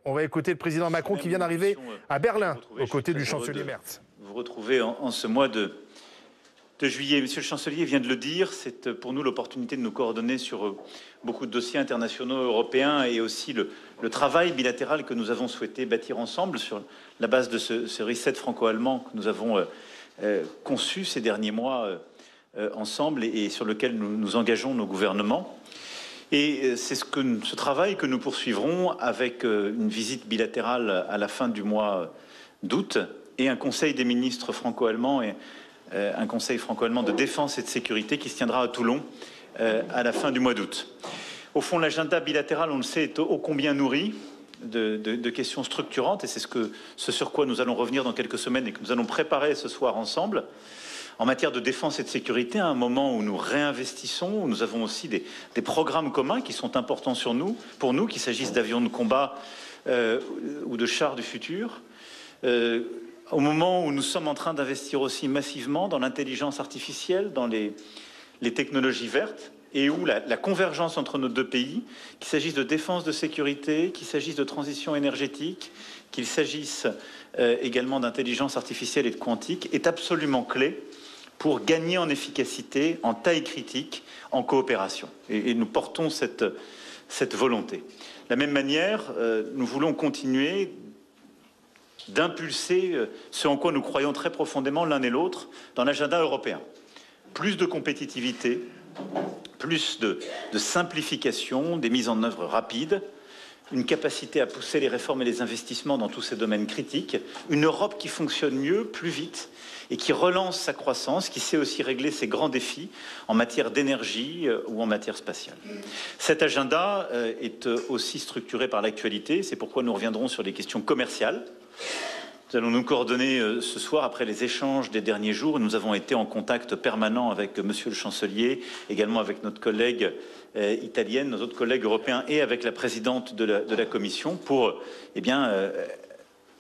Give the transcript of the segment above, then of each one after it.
On va écouter le président Macron qui vient d'arriver à Berlin, aux côtés du chancelier Merz. Vous retrouvez en ce mois de juillet. Monsieur le chancelier vient de le dire, c'est pour nous l'opportunité de nous coordonner sur beaucoup de dossiers internationaux européens et aussi le travail bilatéral que nous avons souhaité bâtir ensemble sur la base de ce reset franco-allemand que nous avons conçu ces derniers mois ensemble et sur lequel nous engageons nos gouvernements. Et c'est ce travail que nous poursuivrons avec une visite bilatérale à la fin du mois d'août et un conseil des ministres franco-allemands et un conseil franco-allemand de défense et de sécurité qui se tiendra à Toulon à la fin du mois d'août. Au fond, l'agenda bilatéral, on le sait, est ô combien nourri de questions structurantes et c'est ce sur quoi nous allons revenir dans quelques semaines et que nous allons préparer ce soir ensemble. En matière de défense et de sécurité, à un moment où nous réinvestissons, où nous avons aussi des programmes communs qui sont importants pour nous, qu'il s'agisse d'avions de combat ou de chars du futur, au moment où nous sommes en train d'investir aussi massivement dans l'intelligence artificielle, dans les technologies vertes, et où la convergence entre nos deux pays, qu'il s'agisse de défense, de sécurité, qu'il s'agisse de transition énergétique, qu'il s'agisse également d'intelligence artificielle et de quantique, est absolument clé pour gagner en efficacité, en taille critique, en coopération. Et nous portons cette volonté. De la même manière, nous voulons continuer d'impulser ce en quoi nous croyons très profondément l'un et l'autre dans l'agenda européen. Plus de compétitivité, plus de simplification, des mises en œuvre rapides, une capacité à pousser les réformes et les investissements dans tous ces domaines critiques, une Europe qui fonctionne mieux, plus vite, et qui relance sa croissance, qui sait aussi régler ses grands défis en matière d'énergie ou en matière spatiale. Cet agenda est aussi structuré par l'actualité, c'est pourquoi nous reviendrons sur les questions commerciales. Nous allons nous coordonner ce soir après les échanges des derniers jours. Nous avons été en contact permanent avec Monsieur le Chancelier, également avec notre collègue italienne, nos autres collègues européens et avec la présidente de la Commission pour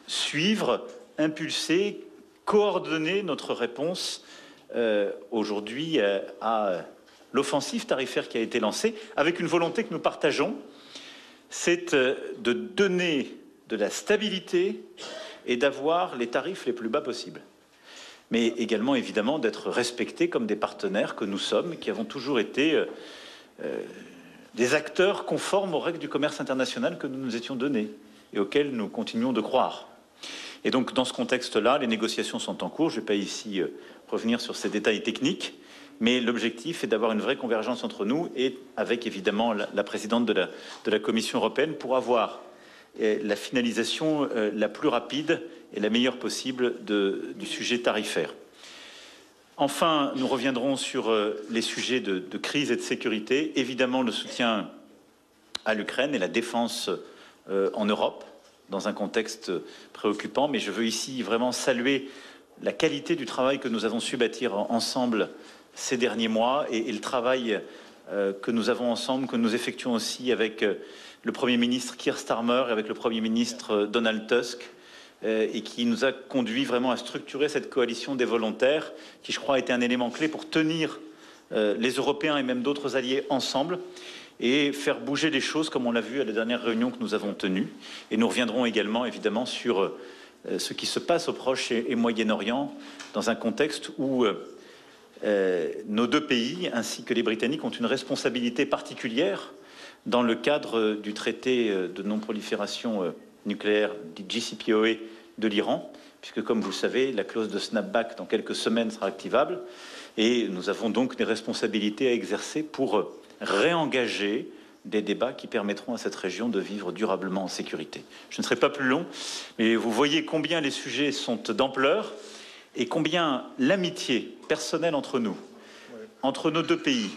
suivre, impulser, coordonner notre réponse aujourd'hui à l'offensive tarifaire qui a été lancée avec une volonté que nous partageons, c'est de donner de la stabilité et d'avoir les tarifs les plus bas possibles. Mais également, évidemment, d'être respectés comme des partenaires que nous sommes, qui avons toujours été des acteurs conformes aux règles du commerce international que nous nous étions donnés et auxquelles nous continuons de croire. Et donc, dans ce contexte-là, les négociations sont en cours. Je ne vais pas ici revenir sur ces détails techniques, mais l'objectif est d'avoir une vraie convergence entre nous et avec, évidemment, la présidente de la Commission européenne pour avoir la finalisation la plus rapide et la meilleure possible du sujet tarifaire. Enfin, nous reviendrons sur les sujets de crise et de sécurité. Évidemment, le soutien à l'Ukraine et la défense en Europe, dans un contexte préoccupant. Mais je veux ici vraiment saluer la qualité du travail que nous avons su bâtir ensemble ces derniers mois et le travail que nous avons ensemble, que nous effectuons aussi avec le Premier ministre Keir Starmer et avec le Premier ministre Donald Tusk, et qui nous a conduit vraiment à structurer cette coalition des volontaires, qui, je crois, a été un élément clé pour tenir les Européens et même d'autres alliés ensemble et faire bouger les choses, comme on l'a vu à la dernière réunion que nous avons tenue. Et nous reviendrons également, évidemment, sur ce qui se passe au Proche et Moyen-Orient, dans un contexte où nos deux pays, ainsi que les Britanniques, ont une responsabilité particulière dans le cadre du traité de non-prolifération nucléaire, dit JCPOA, de l'Iran, puisque, comme vous le savez, la clause de snapback, dans quelques semaines, sera activable. Et nous avons donc des responsabilités à exercer pour réengager des débats qui permettront à cette région de vivre durablement en sécurité. Je ne serai pas plus long, mais vous voyez combien les sujets sont d'ampleur et combien l'amitié personnelle entre nous, entre nos deux pays,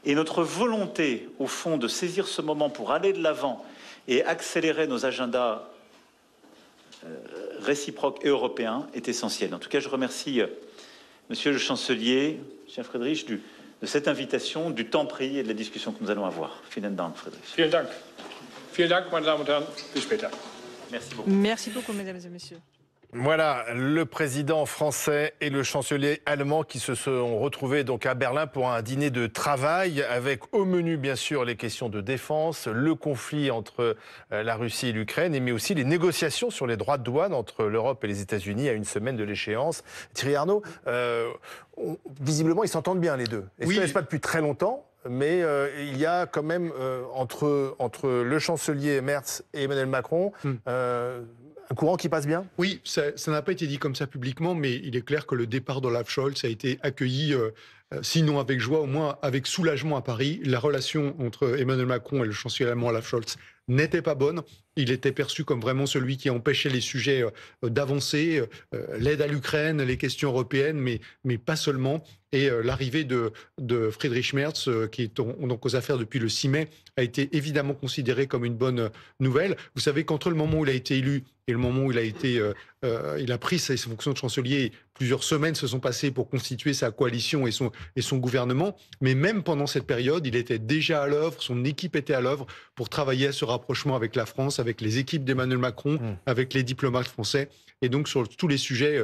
et notre volonté, au fond, de saisir ce moment pour aller de l'avant et accélérer nos agendas réciproques et européens est essentielle. En tout cas, je remercie Monsieur le Chancelier, cher Friedrich, de cette invitation, du temps pris et de la discussion que nous allons avoir. Vielen Dank, Friedrich. Vielen Dank. Vielen Dank, meine Damen und Herren. Bis später. Merci beaucoup. Merci beaucoup, mesdames et messieurs. Voilà, le président français et le chancelier allemand qui se sont retrouvés donc à Berlin pour un dîner de travail avec au menu bien sûr les questions de défense, le conflit entre la Russie et l'Ukraine, mais aussi les négociations sur les droits de douane entre l'Europe et les États-Unis à une semaine de l'échéance. Thierry Arnaud, visiblement ils s'entendent bien les deux. Ils ne se connaissent pas depuis très longtemps. Mais il y a quand même entre le chancelier Merz et Emmanuel Macron un courant qui passe bien. Oui, ça n'a pas été dit comme ça publiquement, mais il est clair que le départ d'Olaf Scholz a été accueilli, sinon avec joie, au moins avec soulagement à Paris. La relation entre Emmanuel Macron et le chancelier allemand Olaf Scholz n'était pas bonne. Il était perçu comme vraiment celui qui empêchait les sujets d'avancer, l'aide à l'Ukraine, les questions européennes, mais pas seulement. Et l'arrivée de Friedrich Merz, qui est donc aux affaires depuis le 6 mai, a été évidemment considérée comme une bonne nouvelle. Vous savez qu'entre le moment où il a été élu et le moment où il a pris ses fonctions de chancelier, plusieurs semaines se sont passées pour constituer sa coalition et son gouvernement. Mais même pendant cette période, il était déjà à l'œuvre, son équipe était à l'œuvre pour travailler à ce rapprochement avec la France, avec les équipes d'Emmanuel Macron, avec les diplomates français. Et donc, sur tous les sujets,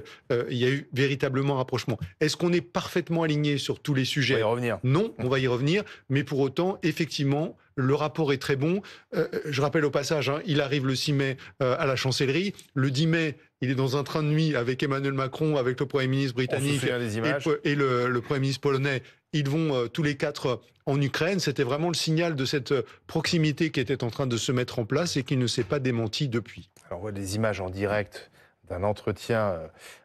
il y a eu véritablement un rapprochement. Est-ce qu'on est parfaitement aligné sur tous les sujets ? On va y revenir. Non, on va y revenir. Mais pour autant, effectivement, le rapport est très bon. Je rappelle au passage, il arrive le 6 mai à la chancellerie. Le 10 mai, il est dans un train de nuit avec Emmanuel Macron, avec le Premier ministre britannique et le Premier ministre polonais. Ils vont tous les quatre en Ukraine. C'était vraiment le signal de cette proximité qui était en train de se mettre en place et qui ne s'est pas démentie depuis. Alors on voit des images en direct d'un entretien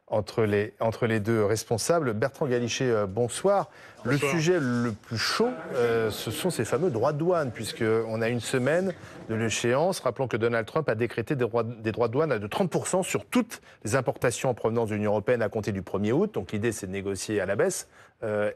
entre les deux responsables. Bertrand Galichet, bonsoir. Le sujet le plus chaud, ce sont ces fameux droits de douane, puisqu'on a une semaine de l'échéance. Rappelons que Donald Trump a décrété des droits de douane de 30% sur toutes les importations en provenance de l'Union européenne à compter du 1er août. Donc l'idée, c'est de négocier à la baisse.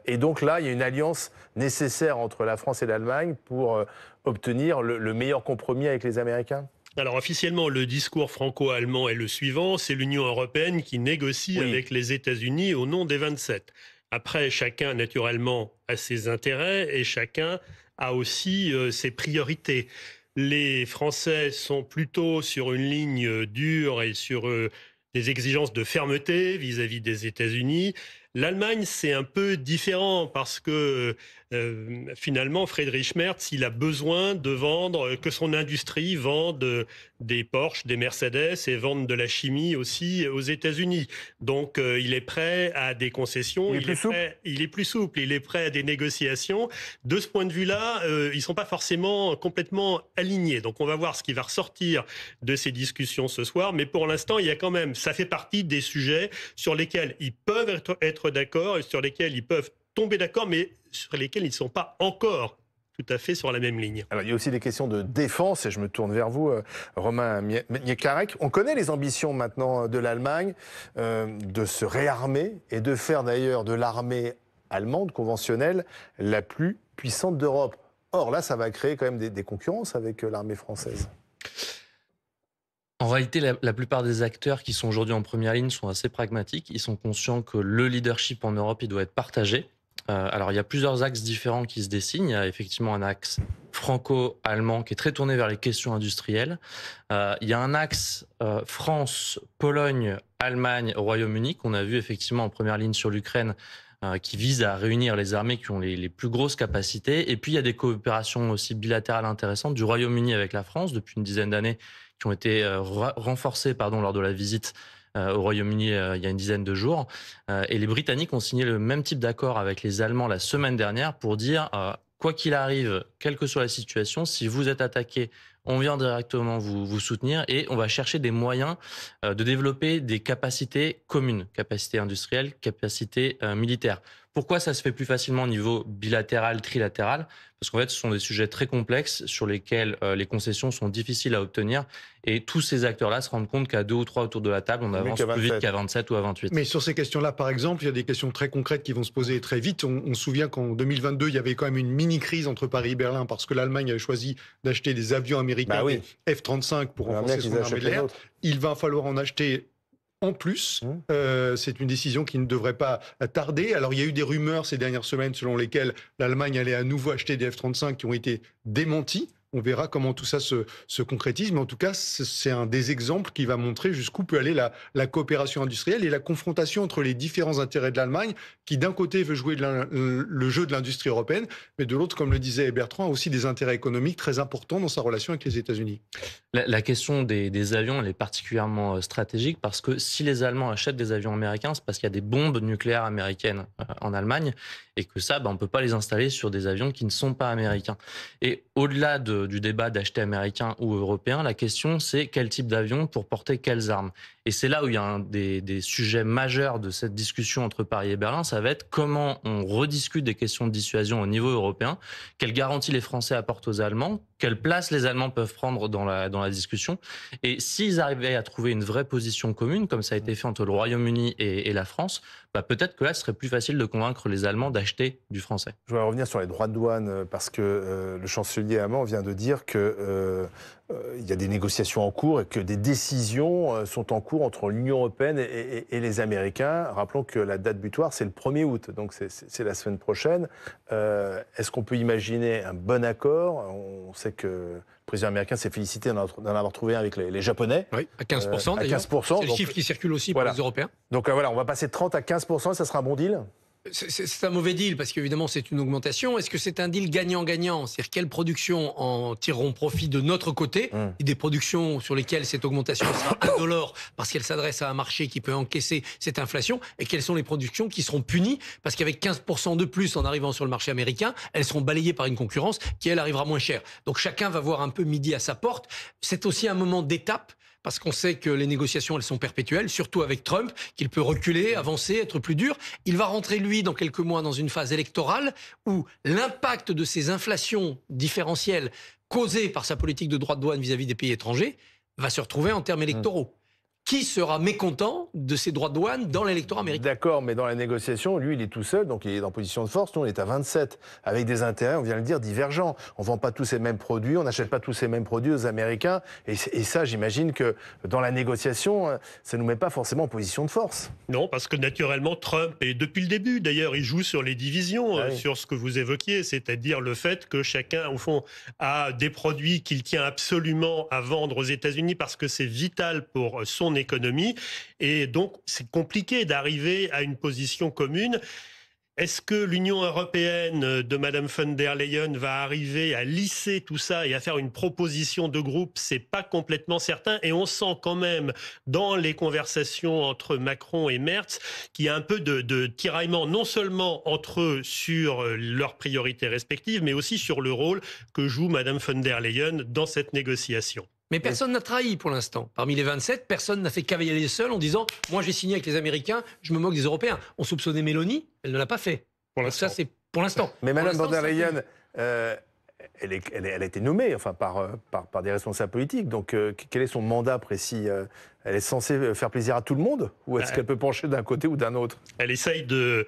Et donc là, il y a une alliance nécessaire entre la France et l'Allemagne pour obtenir le meilleur compromis avec les Américains. Alors officiellement, le discours franco-allemand est le suivant, c'est l'Union européenne qui négocie avec les États-Unis au nom des 27. Après, chacun naturellement a ses intérêts et chacun a aussi ses priorités. Les Français sont plutôt sur une ligne dure et sur des exigences de fermeté vis-à-vis des États-Unis. L'Allemagne, c'est un peu différent parce que finalement, Friedrich Merz, il a besoin de vendre, que son industrie vende des Porsche, des Mercedes et vende de la chimie aussi aux États-Unis. Donc, il est prêt à des concessions, il est plus souple, il est prêt à des négociations. De ce point de vue-là, ils ne sont pas forcément complètement alignés. Donc, on va voir ce qui va ressortir de ces discussions ce soir. Mais pour l'instant, il y a quand même, ça fait partie des sujets sur lesquels ils peuvent être d'accord et sur lesquels ils peuvent tomber d'accord, mais sur lesquels ils ne sont pas encore tout à fait sur la même ligne. Alors, il y a aussi des questions de défense, et je me tourne vers vous, Romain Mieczkarek. On connaît les ambitions maintenant de l'Allemagne de se réarmer et de faire d'ailleurs de l'armée allemande conventionnelle la plus puissante d'Europe. Or là, ça va créer quand même des concurrences avec l'armée française. En réalité, la plupart des acteurs qui sont aujourd'hui en première ligne sont assez pragmatiques. Ils sont conscients que le leadership en Europe, il doit être partagé. Alors, il y a plusieurs axes différents qui se dessinent. Il y a effectivement un axe franco-allemand qui est très tourné vers les questions industrielles. Il y a un axe France, Pologne, Allemagne, Royaume-Uni qu'on a vu effectivement en première ligne sur l'Ukraine, qui vise à réunir les armées qui ont les plus grosses capacités. Et puis, il y a des coopérations aussi bilatérales intéressantes du Royaume-Uni avec la France depuis une dizaine d'années, qui ont été renforcées lors de la visite au Royaume-Uni il y a une dizaine de jours. Et les Britanniques ont signé le même type d'accord avec les Allemands la semaine dernière pour dire, quoi qu'il arrive, quelle que soit la situation, si vous êtes attaqué, on vient directement vous soutenir et on va chercher des moyens de développer des capacités communes, capacités industrielles, capacités militaires. Pourquoi ça se fait plus facilement au niveau bilatéral, trilatéral ? Parce qu'en fait, ce sont des sujets très complexes sur lesquels les concessions sont difficiles à obtenir. Et tous ces acteurs-là se rendent compte qu'à 2 ou 3 autour de la table, on avance plus vite qu'à 27 ou à 28. Mais sur ces questions-là, par exemple, il y a des questions très concrètes qui vont se poser très vite. On se souvient qu'en 2022, il y avait quand même une mini-crise entre Paris et Berlin parce que l'Allemagne avait choisi d'acheter des avions américains F-35 pour renforcer son armée de l'air. Il va falloir en acheter en plus. C'est une décision qui ne devrait pas tarder. Alors, il y a eu des rumeurs ces dernières semaines selon lesquelles l'Allemagne allait à nouveau acheter des F-35 qui ont été démentis On verra comment tout ça se concrétise. Mais en tout cas, c'est un des exemples qui va montrer jusqu'où peut aller la coopération industrielle et la confrontation entre les différents intérêts de l'Allemagne, qui d'un côté veut jouer le jeu de l'industrie européenne, mais de l'autre, comme le disait Bertrand, a aussi des intérêts économiques très importants dans sa relation avec les États-Unis. La question des avions, elle est particulièrement stratégique parce que si les Allemands achètent des avions américains, c'est parce qu'il y a des bombes nucléaires américaines en Allemagne et que ça, on ne peut pas les installer sur des avions qui ne sont pas américains. Et au-delà du débat d'acheter américain ou européen, la question c'est quel type d'avion pour porter quelles armes. Et c'est là où il y a un des sujets majeurs de cette discussion entre Paris et Berlin, ça va être comment on rediscute des questions de dissuasion au niveau européen, quelles garanties les Français apportent aux Allemands, quelle place les Allemands peuvent prendre dans la discussion. Et s'ils arrivaient à trouver une vraie position commune, comme ça a été fait entre le Royaume-Uni et la France, peut-être que là, ce serait plus facile de convaincre les Allemands d'acheter du français. Je voudrais revenir sur les droits de douane, parce que le chancelier allemand vient de dire que il y a des négociations en cours et que des décisions sont en cours entre l'Union européenne et les Américains. Rappelons que la date butoir, c'est le 1er août, donc c'est la semaine prochaine. Est-ce qu'on peut imaginer un bon accord? On sait que le président américain s'est félicité d'en avoir trouvé un avec les Japonais. Oui, à 15% d'ailleurs. C'est le chiffre qui circule aussi pour les Européens. Donc voilà, on va passer de 30 à 15%, ça sera un bon deal? C'est un mauvais deal parce qu'évidemment c'est une augmentation. Est-ce que c'est un deal gagnant-gagnant? C'est-à-dire quelles productions en tireront profit de notre côté et des productions sur lesquelles cette augmentation sera indolore parce qu'elle s'adresse à un marché qui peut encaisser cette inflation, et quelles sont les productions qui seront punies parce qu'avec 15% de plus en arrivant sur le marché américain, elles seront balayées par une concurrence qui elle arrivera moins chère. Donc chacun va voir un peu midi à sa porte. C'est aussi un moment d'étape, parce qu'on sait que les négociations, elles sont perpétuelles, surtout avec Trump, qu'il peut reculer, avancer, être plus dur. Il va rentrer, lui, dans quelques mois, dans une phase électorale où l'impact de ces inflations différentielles causées par sa politique de droits de douane vis-à-vis des pays étrangers va se retrouver en termes électoraux. Qui sera mécontent de ces droits de douane dans l'électorat américain? D'accord, mais dans la négociation, lui, il est tout seul, donc il est en position de force. Nous, on est à 27, avec des intérêts, on vient de le dire, divergents. On ne vend pas tous ces mêmes produits, on n'achète pas tous ces mêmes produits aux Américains. Et ça, j'imagine que dans la négociation, ça ne nous met pas forcément en position de force. Non, parce que naturellement, Trump, et depuis le début, d'ailleurs, il joue sur les divisions, sur ce que vous évoquiez, c'est-à-dire le fait que chacun, au fond, a des produits qu'il tient absolument à vendre aux États-Unis parce que c'est vital pour son économie, et donc c'est compliqué d'arriver à une position commune. Est-ce que l'Union européenne de Madame von der Leyen va arriver à lisser tout ça et à faire une proposition de groupe? C'est pas complètement certain, et on sent quand même dans les conversations entre Macron et Merz qu'il y a un peu de tiraillement, non seulement entre eux sur leurs priorités respectives, mais aussi sur le rôle que joue Madame von der Leyen dans cette négociation. Mais personne n'a trahi pour l'instant. Parmi les 27, personne n'a fait cavalier seul en disant « Moi, j'ai signé avec les Américains, je me moque des Européens ». On soupçonnait Mélanie, elle ne l'a pas fait. Pour l'instant. Ça, c'est pour l'instant. Mais Mme von der Leyen, elle a été nommée par des responsables politiques. Donc, quel est son mandat précis? Elle est censée faire plaisir à tout le monde? Ou est-ce qu'elle peut pencher d'un côté ou d'un autre? Elle essaye de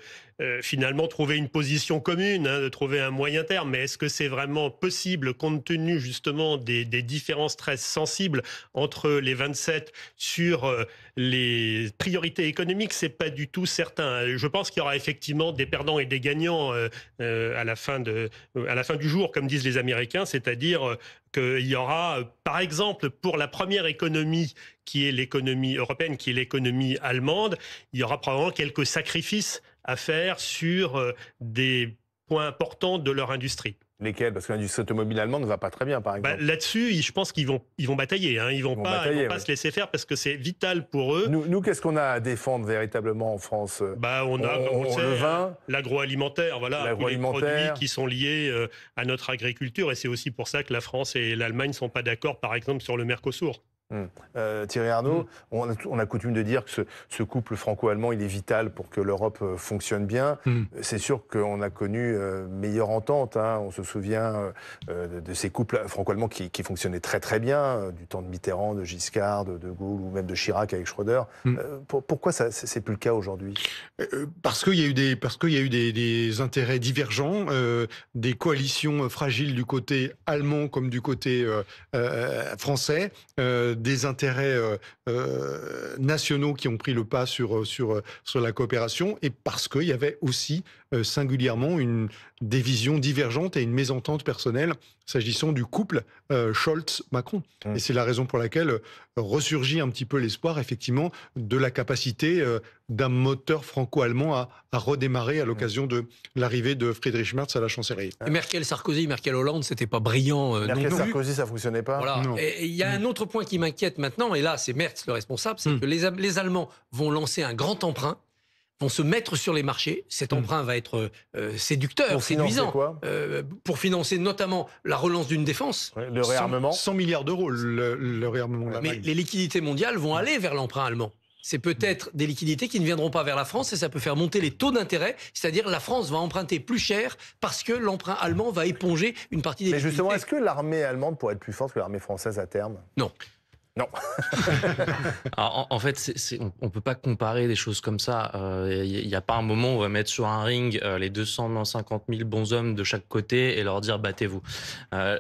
finalement trouver une position commune, de trouver un moyen terme. Mais est-ce que c'est vraiment possible, compte tenu justement des différences très sensibles entre les 27 sur les priorités économiques? C'est pas du tout certain. Je pense qu'il y aura effectivement des perdants et des gagnants à la fin du jour, comme disent les Américains, c'est-à-dire qu'il y aura, par exemple, pour la première économie qui est l'économie européenne, qui est l'économie allemande, il y aura probablement quelques sacrifices à faire sur des points importants de leur industrie. Lesquels? Parce que l'industrie automobile allemande ne va pas très bien, par exemple. Là-dessus, je pense qu'ils vont batailler. Ils vont pas se laisser faire parce que c'est vital pour eux. Nous qu'est-ce qu'on a à défendre véritablement en France? On a, comme on le sait, le vin, l'agroalimentaire, tous les produits qui sont liés à notre agriculture. Et c'est aussi pour ça que la France et l'Allemagne ne sont pas d'accord, par exemple, sur le Mercosur. Thierry Arnaud, on a coutume de dire que ce couple franco-allemand, il est vital pour que l'Europe fonctionne bien. C'est sûr qu'on a connu meilleure entente. On se souvient de ces couples franco-allemands qui fonctionnaient très très bien, du temps de Mitterrand, de Giscard, de Gaulle ou même de Chirac avec Schröder. Pourquoi c'est plus le cas aujourd'hui? Parce qu'il y a eu des intérêts divergents, des coalitions fragiles du côté allemand comme du côté français, des intérêts nationaux qui ont pris le pas sur la coopération, et parce qu'il y avait aussi singulièrement des visions divergentes et une mésentente personnelle s'agissant du couple Scholz-Macron. Et c'est la raison pour laquelle ressurgit un petit peu l'espoir, effectivement, de la capacité d'un moteur franco-allemand à redémarrer à l'occasion de l'arrivée de Friedrich Merz à la chancellerie. Et Merkel-Sarkozy, Merkel-Hollande, c'était pas brillant non plus. Merkel-Sarkozy, ça fonctionnait pas. Voilà. Et il y a un autre point qui m'inquiète maintenant, et là c'est Merz le responsable, c'est que les Allemands vont lancer un grand emprunt, vont se mettre sur les marchés. Cet emprunt va être séducteur, séduisant. Pour financer notamment la relance d'une défense. Le réarmement. 100 milliards d'euros, le réarmement de l'Allemagne. Mais les liquidités mondiales vont aller vers l'emprunt allemand. C'est peut-être des liquidités qui ne viendront pas vers la France et ça peut faire monter les taux d'intérêt. C'est-à-dire la France va emprunter plus cher parce que l'emprunt allemand va éponger une partie des liquidités. Mais justement, est-ce que l'armée allemande pourrait être plus forte que l'armée française à terme? Non. Non. Alors, en fait, on peut pas comparer des choses comme ça. Il n'y a pas un moment où on va mettre sur un ring les 250 000 bonshommes de chaque côté et leur dire battez-vous.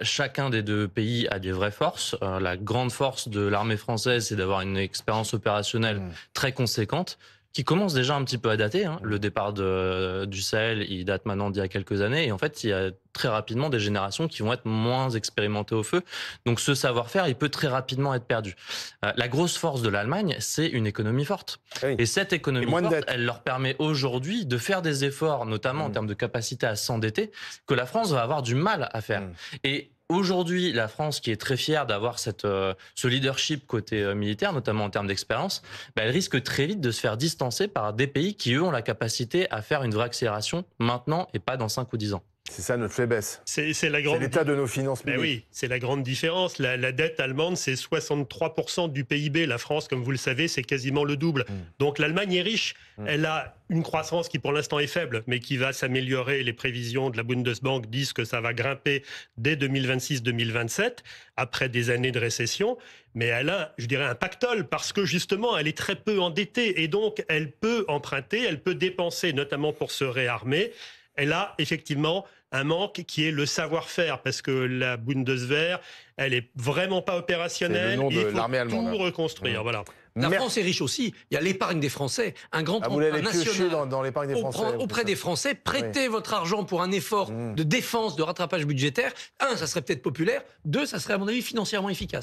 Chacun des deux pays a des vraies forces. La grande force de l'armée française, c'est d'avoir une expérience opérationnelle très conséquente, qui commence déjà un petit peu à dater. Le départ du Sahel, il date maintenant d'il y a quelques années. Et en fait, il y a très rapidement des générations qui vont être moins expérimentées au feu. Donc ce savoir-faire, il peut très rapidement être perdu. La grosse force de l'Allemagne, c'est une économie forte. Oui. Et cette économie forte, elle leur permet aujourd'hui de faire des efforts, notamment en termes de capacité à s'endetter, que la France va avoir du mal à faire. Et aujourd'hui, la France, qui est très fière d'avoir ce leadership côté militaire, notamment en termes d'expérience, elle risque très vite de se faire distancer par des pays qui, eux, ont la capacité à faire une vraie accélération maintenant et pas dans 5 ou 10 ans. C'est ça notre faiblesse. C'est l'état de nos finances publiques. Oui, c'est la grande différence. La dette allemande, c'est 63% du PIB. La France, comme vous le savez, c'est quasiment le double. Donc l'Allemagne est riche. Elle a une croissance qui pour l'instant est faible, mais qui va s'améliorer. Les prévisions de la Bundesbank disent que ça va grimper dès 2026-2027, après des années de récession. Mais elle a, je dirais, un pactole, parce que justement, elle est très peu endettée. Et donc, elle peut emprunter, elle peut dépenser, notamment pour se réarmer. Elle a effectivement un manque qui est le savoir-faire, parce que la Bundeswehr, elle est vraiment pas opérationnelle. C'est le nom de l'armée allemande. Il faut tout reconstruire, voilà. La France est riche aussi. Il y a l'épargne des Français, un grand emprunt national dans l'épargne des Français, auprès des Français. Prêtez votre argent pour un effort de défense, de rattrapage budgétaire. 1, ça serait peut-être populaire. 2, ça serait à mon avis financièrement efficace.